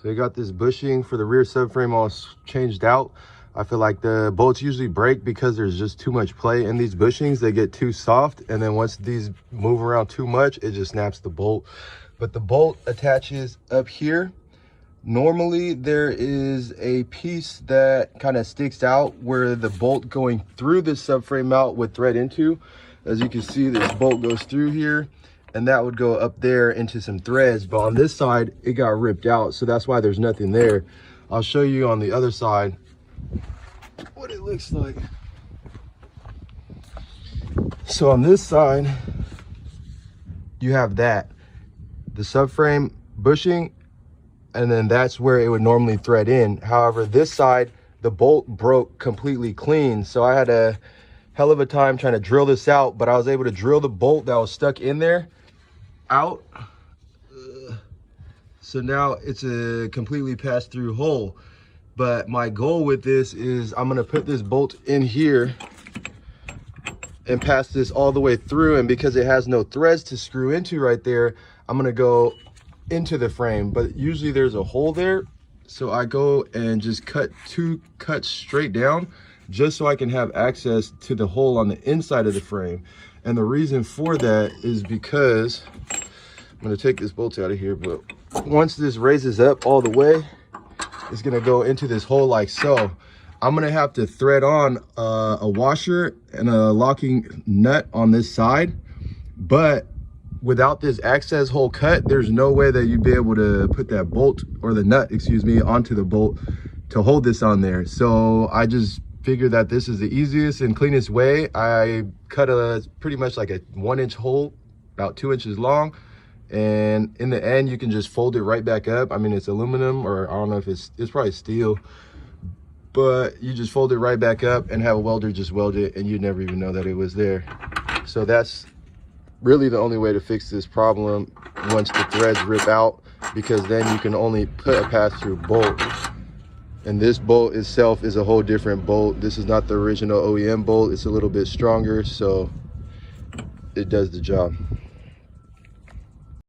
So you got this bushing for the rear subframe all changed out. I feel like the bolts usually break because there's just too much play in these bushings. They get too soft, and then once these move around too much, it just snaps the bolt. But the bolt attaches up here. Normally there is a piece that kind of sticks out where the bolt going through the subframe mount would thread into. As you can see, this bolt goes through here, and that would go up there into some threads. But on this side, it got ripped out, so that's why there's nothing there. I'll show you on the other side what it looks like. So on this side, you have that, the subframe bushing, and then that's where it would normally thread in. However, this side, the bolt broke completely clean, so I had a hell of a time trying to drill this out, but I was able to drill the bolt that was stuck in there out. So now it's a completely pass-through hole. But my goal with this is I'm gonna put this bolt in here and pass this all the way through, and because it has no threads to screw into right there, I'm gonna go into the frame. But usually there's a hole there, so I go and just cut 2 cuts straight down just so I can have access to the hole on the inside of the frame. And the reason for that is because I'm gonna take this bolt out of here, but once this raises up all the way, it's gonna go into this hole like so. I'm gonna have to thread on a washer and a locking nut on this side, but without this access hole cut, there's no way that you'd be able to put that bolt, or the nut, excuse me, onto the bolt to hold this on there. So I just figured that this is the easiest and cleanest way. I cut pretty much like a 1-inch hole, about 2 inches long, and in the end you can just fold it right back up. I mean, it's aluminum, or I don't know if it's probably steel, but you just fold it right back up and have a welder just weld it, and you'd never even know that it was there. So that's really the only way to fix this problem once the threads rip out, because then you can only put a pass-through bolt, and this bolt itself is a whole different bolt. This is not the original OEM bolt. It's a little bit stronger, so it does the job.